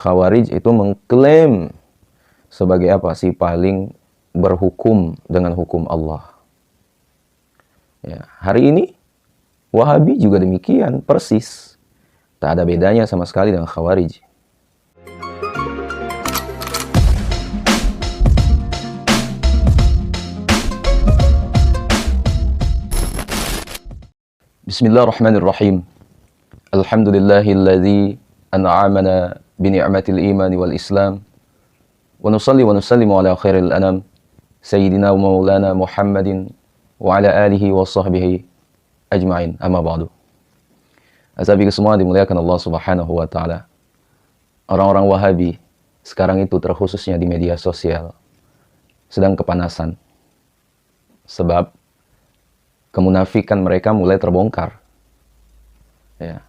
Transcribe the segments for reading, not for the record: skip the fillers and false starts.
Khawarij itu mengklaim sebagai apa? Si paling berhukum dengan hukum Allah. Ya, hari ini Wahabi juga demikian, persis. Tak ada bedanya sama sekali dengan Khawarij. Bismillahirrahmanirrahim. Alhamdulillahilladzi an'amana bini'matil imani wal islam. Wa nusalli wa nusallimu ala khairil anam Sayyidina wa maulana Muhammadin wa ala alihi wa sahbihi ajma'in. Amma ba'du. Asabi semua dimuliakan Allah Subhanahu wa taala. Orang-orang Wahabi sekarang itu terkhususnya di media sosial sedang kepanasan. Sebab kemunafikan mereka mulai terbongkar. Ya.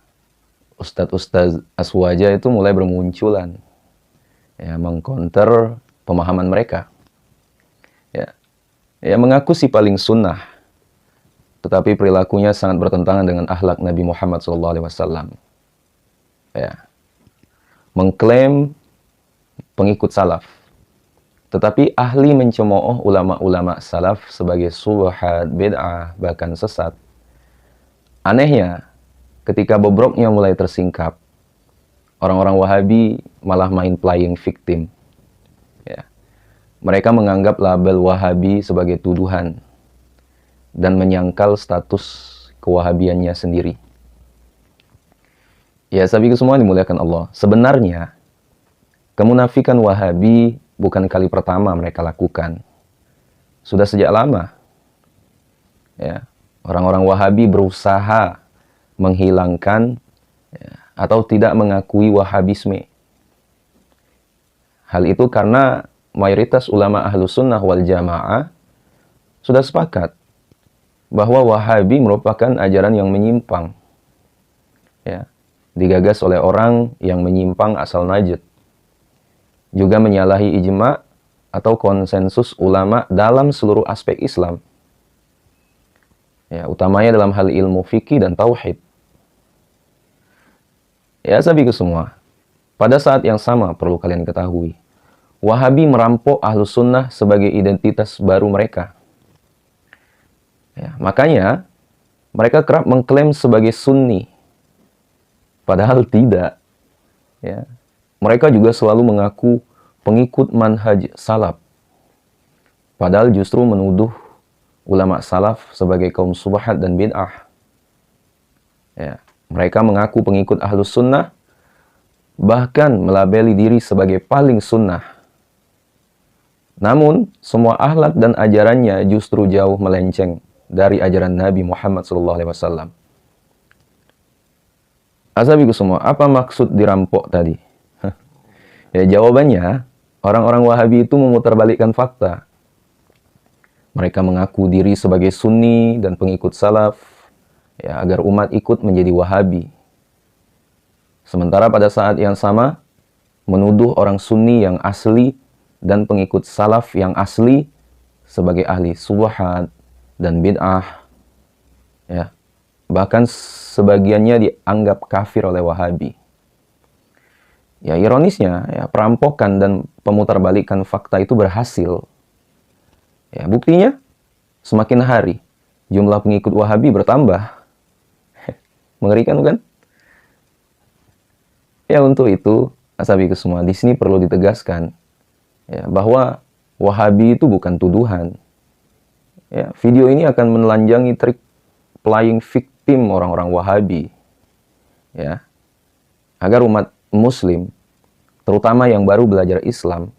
Ustadz-ustadz aswaja itu mulai bermunculan. Ya, mengcounter pemahaman mereka. Ya, mengaku si paling sunnah, tetapi perilakunya sangat bertentangan dengan akhlak Nabi Muhammad SAW. Ya. Mengklaim pengikut salaf, tetapi ahli mencemooh ulama-ulama salaf sebagai subhat, bid'ah, bahkan sesat. Anehnya, ketika bobroknya mulai tersingkap, orang-orang Wahabi malah main playing victim. Ya. Mereka menganggap label Wahabi sebagai tuduhan dan menyangkal status kewahabiannya sendiri. Ya, sahabatku semua dimuliakan Allah. Sebenarnya, kemunafikan Wahabi bukan kali pertama mereka lakukan. Sudah sejak lama. Ya, orang-orang Wahabi berusaha menghilangkan atau tidak mengakui Wahabisme. Hal itu karena mayoritas ulama Ahlus Sunnah wal Jamaah sudah sepakat bahwa Wahabi merupakan ajaran yang menyimpang. Ya, digagas oleh orang yang menyimpang asal Najd. Juga menyalahi ijma' atau konsensus ulama dalam seluruh aspek Islam. Ya, utamanya dalam hal ilmu fikih dan tauhid. Ya, sahabatku semua, pada saat yang sama perlu kalian ketahui, Wahabi merampok Ahlus Sunnah sebagai identitas baru mereka. Ya, makanya mereka kerap mengklaim sebagai Sunni, padahal tidak. Ya, mereka juga selalu mengaku pengikut manhaj salaf, padahal justru menuduh ulama salaf sebagai kaum subhat dan bid'ah. Ya, mereka mengaku pengikut Ahlus Sunnah, bahkan melabeli diri sebagai paling sunnah. Namun, semua akhlak dan ajarannya justru jauh melenceng dari ajaran Nabi Muhammad SAW. Asabiku semua, apa maksud dirampok tadi? Ya, jawabannya, orang-orang Wahabi itu memutarbalikkan fakta. Mereka mengaku diri sebagai Sunni dan pengikut salaf, ya, agar umat ikut menjadi Wahabi. Sementara pada saat yang sama, menuduh orang Sunni yang asli dan pengikut salaf yang asli sebagai ahli subhat dan bid'ah. Ya. Bahkan sebagiannya dianggap kafir oleh Wahabi. Ya, ironisnya, ya, perampokan dan pemutarbalikan fakta itu berhasil. Ya, buktinya, semakin hari jumlah pengikut Wahabi bertambah. Mengerikan bukan? Ya, untuk itu, asabiku semua, di sini perlu ditegaskan, ya, bahwa Wahabi itu bukan tuduhan. Ya, video ini akan menelanjangi trik playing victim orang-orang Wahabi. Ya, agar umat Muslim, terutama yang baru belajar Islam,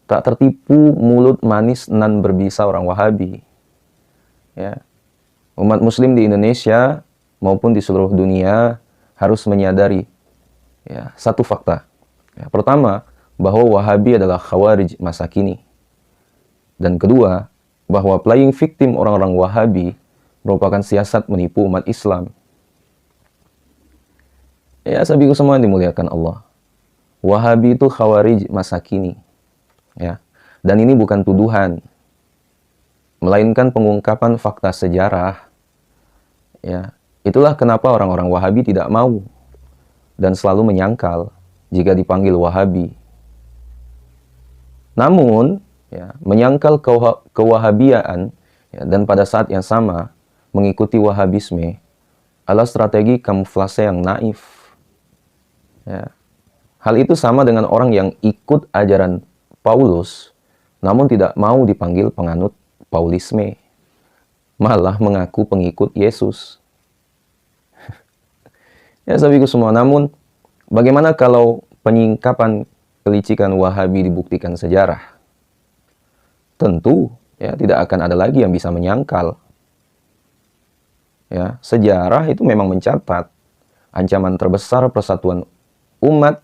tak tertipu mulut manis nan berbisa orang Wahabi. Ya, umat Muslim di Indonesia maupun di seluruh dunia harus menyadari, ya, satu fakta. Ya, pertama, bahwa Wahabi adalah Khawarij masa kini. Dan kedua, bahwa playing victim orang-orang Wahabi merupakan siasat menipu umat Islam. Ya, sahabatku semua dimuliakan Allah. Wahabi itu Khawarij masa kini. Ya. Dan ini bukan tuduhan, melainkan pengungkapan fakta sejarah. Ya. Itulah kenapa orang-orang Wahabi tidak mau dan selalu menyangkal jika dipanggil Wahabi. Namun, ya, menyangkal kewahabiaan ya, dan pada saat yang sama mengikuti Wahabisme adalah strategi kamuflase yang naif. Ya. Hal itu sama dengan orang yang ikut ajaran Paulus, namun tidak mau dipanggil penganut Paulisme, malah mengaku pengikut Yesus. Ya, sahabatku semua, namun bagaimana kalau penyingkapan kelicikan Wahabi dibuktikan sejarah? Tentu ya tidak akan ada lagi yang bisa menyangkal. Ya, sejarah itu memang mencatat ancaman terbesar persatuan umat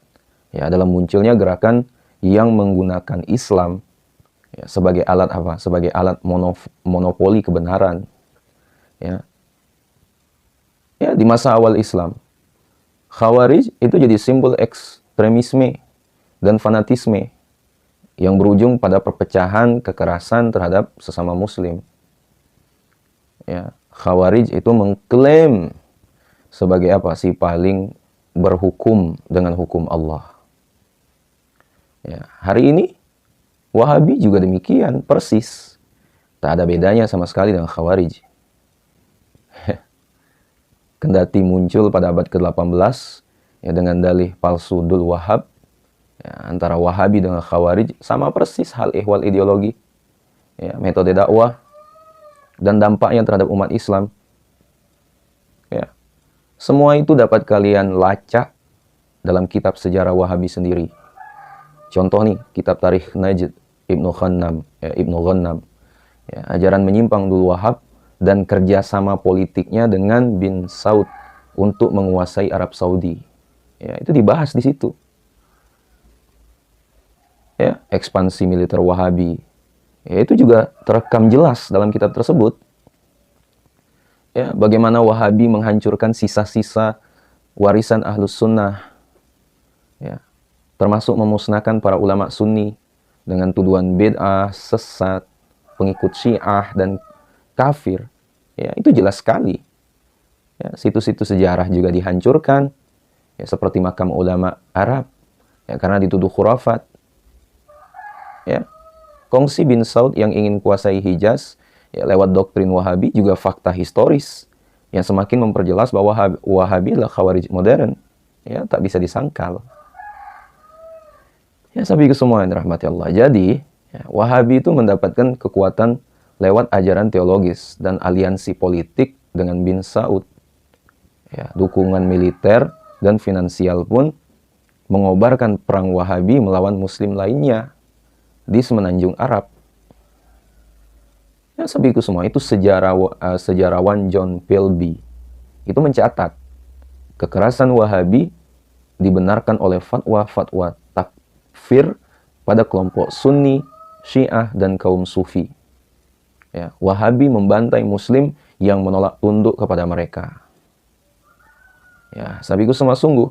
ya dalam munculnya gerakan yang menggunakan Islam ya, sebagai alat apa? Sebagai alat monopoli kebenaran. Ya. Ya, di masa awal Islam, Khawarij itu jadi simbol ekstremisme dan fanatisme yang berujung pada perpecahan kekerasan terhadap sesama muslim. Ya, Khawarij itu mengklaim sebagai apa? Si paling berhukum dengan hukum Allah. Ya, hari ini Wahabi juga demikian, persis. Tak ada bedanya sama sekali dengan Khawarij. Kendati muncul pada abad ke-18 ya, dengan dalih palsu Dul Wahab, ya, antara Wahabi dengan Khawarij sama persis hal ehwal ideologi, ya, metode dakwah, dan dampaknya terhadap umat Islam. Ya. Semua itu dapat kalian lacak dalam kitab sejarah Wahabi sendiri. Contoh nih, kitab Tarikh Najd Ibnu Ghannam, ya, ajaran menyimpang Dul Wahab dan kerjasama politiknya dengan bin Saud untuk menguasai Arab Saudi. Ya, itu dibahas di situ. Ya, ekspansi militer Wahabi. Ya, itu juga terekam jelas dalam kitab tersebut. Ya, bagaimana Wahabi menghancurkan sisa-sisa warisan Ahlus Sunnah. Ya, termasuk memusnahkan para ulama Sunni dengan tuduhan bid'ah, sesat, pengikut Syiah, dan kafir. Ya, itu jelas sekali. Ya, situs-situs sejarah juga dihancurkan, ya, seperti makam ulama Arab, ya, karena dituduh khurafat. Ya, kongsi bin Saud yang ingin kuasai Hijaz ya, lewat doktrin Wahabi juga fakta historis yang semakin memperjelas bahwa Wahabi adalah Khawarij modern. Ya, tak bisa disangkal. Ya, sahabatku semua yang dirahmati Allah. Jadi, ya, Wahabi itu mendapatkan kekuatan lewat ajaran teologis dan aliansi politik dengan bin Saud. Ya, dukungan militer dan finansial pun mengobarkan perang Wahabi melawan muslim lainnya di semenanjung Arab. Ya, sahabatku semua, itu sejarawan John Pilby itu mencatat kekerasan Wahabi dibenarkan oleh fatwa-fatwa takfir pada kelompok Sunni, Syiah, dan kaum Sufi. Ya, Wahabi membantai muslim yang menolak tunduk kepada mereka. Ya, sahabatku semua, sungguh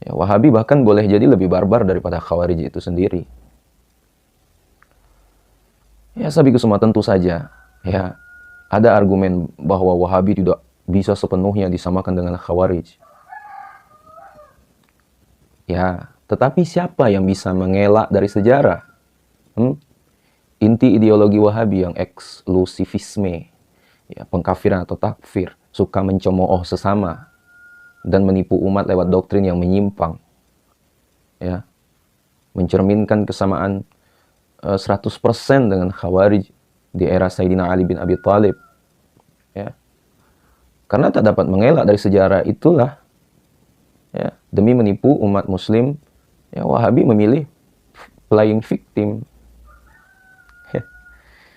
ya, Wahabi bahkan boleh jadi lebih barbar daripada Khawarij itu sendiri. Ya, sahabatku semua, tentu saja ya ada argumen bahwa Wahabi tidak bisa sepenuhnya disamakan dengan Khawarij. Ya, tetapi siapa yang bisa mengelak dari sejarah? Inti ideologi Wahabi yang eksklusivisme, ya, pengkafiran atau takfir, suka mencemooh sesama, dan menipu umat lewat doktrin yang menyimpang. Ya, mencerminkan kesamaan 100% dengan Khawarij di era Sayyidina Ali bin Abi Thalib. Ya. Karena tak dapat mengelak dari sejarah itulah, ya, demi menipu umat muslim, ya, Wahabi memilih playing victim.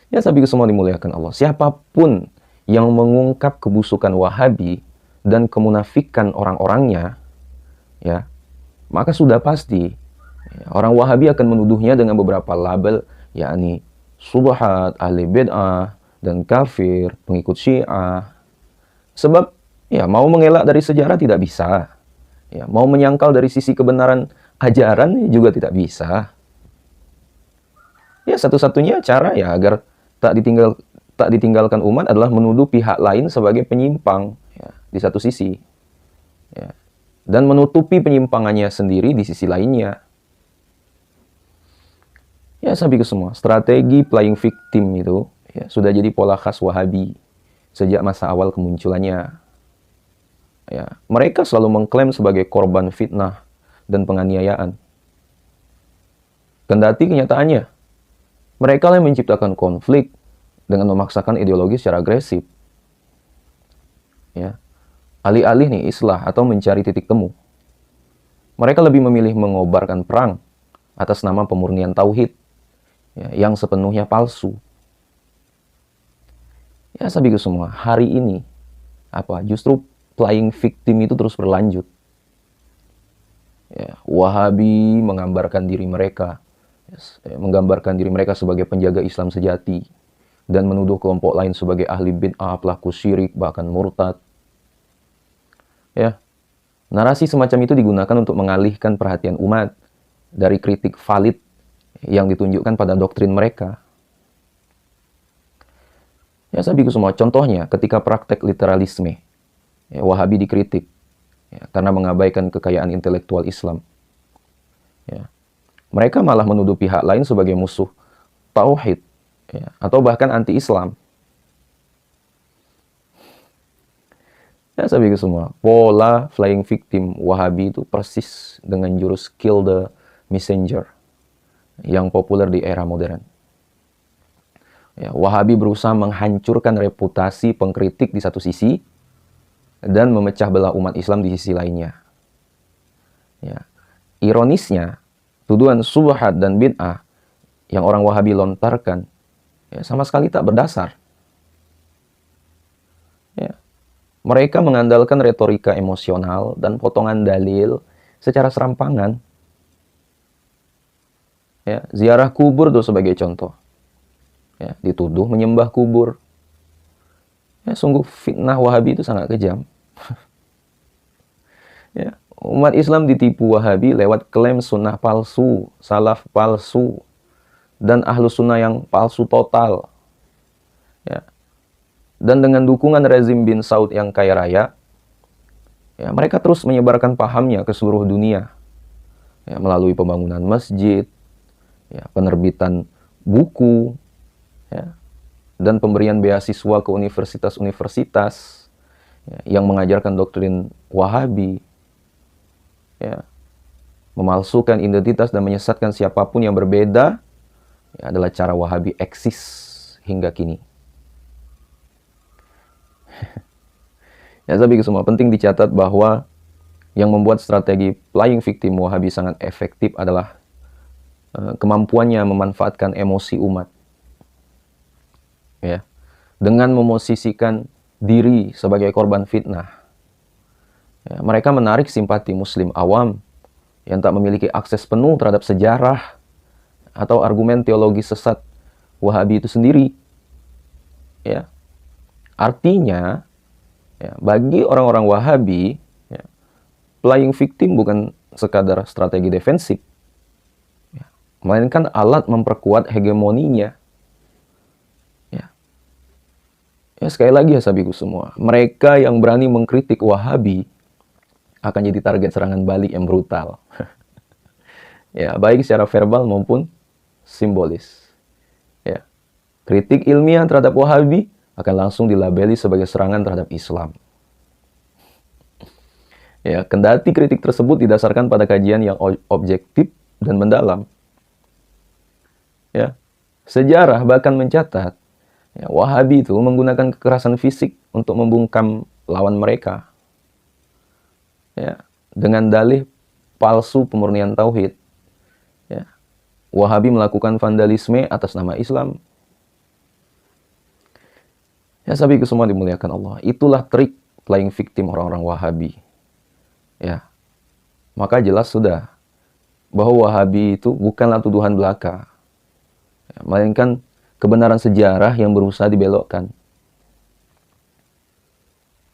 Ya, sahabatku semua dimuliakan Allah. Siapapun yang mengungkap kebusukan Wahabi dan kemunafikan orang-orangnya, ya, maka sudah pasti ya, orang Wahabi akan menuduhnya dengan beberapa label, yakni subhat, ahli bid'ah, dan kafir, pengikut Syiah. Sebab ya mau mengelak dari sejarah tidak bisa. Ya, mau menyangkal dari sisi kebenaran ajaran juga tidak bisa. Ya, satu-satunya cara ya agar tak ditinggalkan umat adalah menuduh pihak lain sebagai penyimpang, ya, di satu sisi. Ya. dan menutupi penyimpangannya sendiri di sisi lainnya. Ya, sahabatku semua, strategi playing victim itu ya, sudah jadi pola khas Wahabi sejak masa awal kemunculannya. Ya, mereka selalu mengklaim sebagai korban fitnah dan penganiayaan. Kendati kenyataannya, mereka yang menciptakan konflik dengan memaksakan ideologi secara agresif. Ya, alih-alih nih islah atau mencari titik temu, mereka lebih memilih mengobarkan perang atas nama pemurnian tauhid ya, yang sepenuhnya palsu. Ya, sahabatku semua, hari ini justru playing victim itu terus berlanjut. Ya, Wahabi menggambarkan diri mereka sebagai penjaga Islam sejati dan menuduh kelompok lain sebagai ahli bid'ah, pelaku syirik, bahkan murtad. Ya, narasi semacam itu digunakan untuk mengalihkan perhatian umat dari kritik valid yang ditunjukkan pada doktrin mereka. Ya, sahabatku semua, contohnya ketika praktek literalisme, ya, Wahabi dikritik ya, karena mengabaikan kekayaan intelektual Islam. Ya, mereka malah menuduh pihak lain sebagai musuh tauhid ya, atau bahkan anti-Islam. Ya, sahabatku semua, pola playing victim Wahabi itu persis dengan jurus kill the messenger yang populer di era modern. Ya, Wahabi berusaha menghancurkan reputasi pengkritik di satu sisi dan memecah belah umat Islam di sisi lainnya. Ya, ironisnya, tuduhan subhat dan bid'ah yang orang Wahabi lontarkan ya, sama sekali tak berdasar. Ya, mereka mengandalkan retorika emosional dan potongan dalil secara serampangan. Ya, ziarah kubur itu sebagai contoh. Ya, dituduh menyembah kubur. Ya, sungguh fitnah Wahabi itu sangat kejam. Ya, umat Islam ditipu Wahabi lewat klaim sunnah palsu, salaf palsu, dan ahlus sunnah yang palsu total. Ya. Dan dengan dukungan rezim bin Saud yang kaya raya, ya, mereka terus menyebarkan pahamnya ke seluruh dunia. Ya, melalui pembangunan masjid, ya, penerbitan buku, ya, dan pemberian beasiswa ke universitas-universitas ya, yang mengajarkan doktrin Wahabi, ya, memalsukan identitas dan menyesatkan siapapun yang berbeda ya, adalah cara Wahabi eksis hingga kini. Ya, sahabatku semua, penting dicatat bahwa yang membuat strategi playing victim Wahabi sangat efektif adalah kemampuannya memanfaatkan emosi umat. Ya, dengan memosisikan diri sebagai korban fitnah. Ya, mereka menarik simpati muslim awam yang tak memiliki akses penuh terhadap sejarah atau argumen teologi sesat Wahabi itu sendiri. Ya. Artinya, ya, bagi orang-orang Wahabi, ya, playing victim bukan sekadar strategi defensif, ya, melainkan alat memperkuat hegemoninya. Ya, sekali lagi ya sahabatku semua, mereka yang berani mengkritik Wahabi akan jadi target serangan balik yang brutal. Ya, baik secara verbal maupun simbolis. Ya, kritik ilmiah terhadap Wahabi akan langsung dilabeli sebagai serangan terhadap Islam. Ya, kendati kritik tersebut didasarkan pada kajian yang objektif dan mendalam. Ya, sejarah bahkan mencatat ya, Wahabi itu menggunakan kekerasan fisik untuk membungkam lawan mereka. Ya, dengan dalih palsu pemurnian tauhid. Ya, Wahabi melakukan vandalisme atas nama Islam. Ya, sahabatku semua dimuliakan Allah. Itulah trik playing victim orang-orang Wahabi. Ya, maka jelas sudah bahwa Wahabi itu bukanlah tuduhan belaka, ya, melainkan kebenaran sejarah yang berusaha dibelokkan.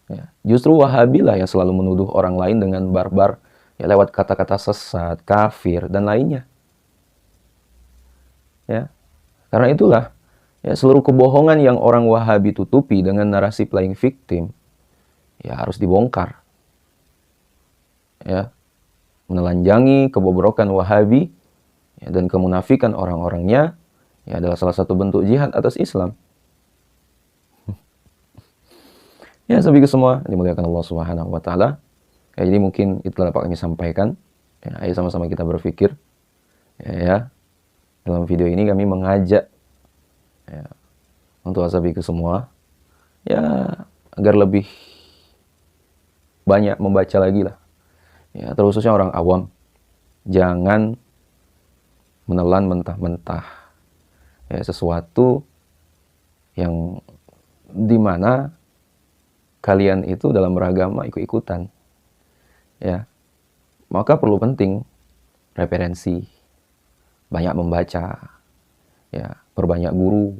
Ya, justru Wahabi lah yang selalu menuduh orang lain dengan barbar ya, lewat kata-kata sesat, kafir, dan lainnya. Ya, karena itulah ya, seluruh kebohongan yang orang Wahabi tutupi dengan narasi playing victim ya harus dibongkar. ya, menelanjangi kebobrokan Wahabi ya, dan kemunafikan orang-orangnya ya adalah salah satu bentuk jihad atas Islam. Ya, sahabatku semua dimuliakan Allah Subhanahu wa taala. Ya, jadi mungkin itulah dapat kami sampaikan. Ya, ayo sama-sama kita berpikir. Ya, dalam video ini kami mengajak ya, untuk sahabatku semua ya agar lebih banyak membaca lagi lah. Ya, terkhususnya orang awam. Jangan menelan mentah-mentah ya sesuatu yang dimana kalian itu dalam beragama ikut-ikutan, ya, maka perlu penting referensi, banyak membaca, ya, perbanyak guru,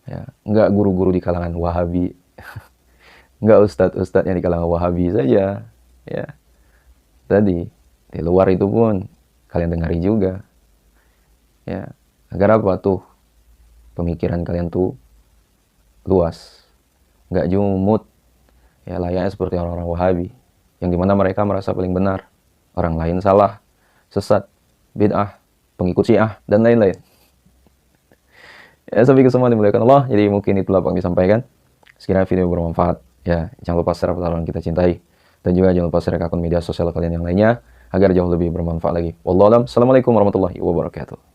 ya, enggak guru-guru di kalangan Wahabi, enggak ustadz-ustadz yang di kalangan Wahabi saja, ya, tadi di luar itu pun kalian dengari juga, ya, agar apa tuh pemikiran kalian tuh luas, nggak jumut, ya layaknya seperti orang-orang Wahabi, yang dimana mereka merasa paling benar, orang lain salah, sesat, bid'ah, pengikut Syiah, dan lain-lain. Ya, sampai semua dimuliakan Allah. Jadi mungkin itulah yang disampaikan. Sekiranya video bermanfaat, ya jangan lupa share pertanyaan kita cintai, dan juga jangan lupa share ke akun media sosial kalian yang lainnya agar jauh lebih bermanfaat lagi. Wallahu a'lam. Assalamualaikum warahmatullahi wabarakatuh.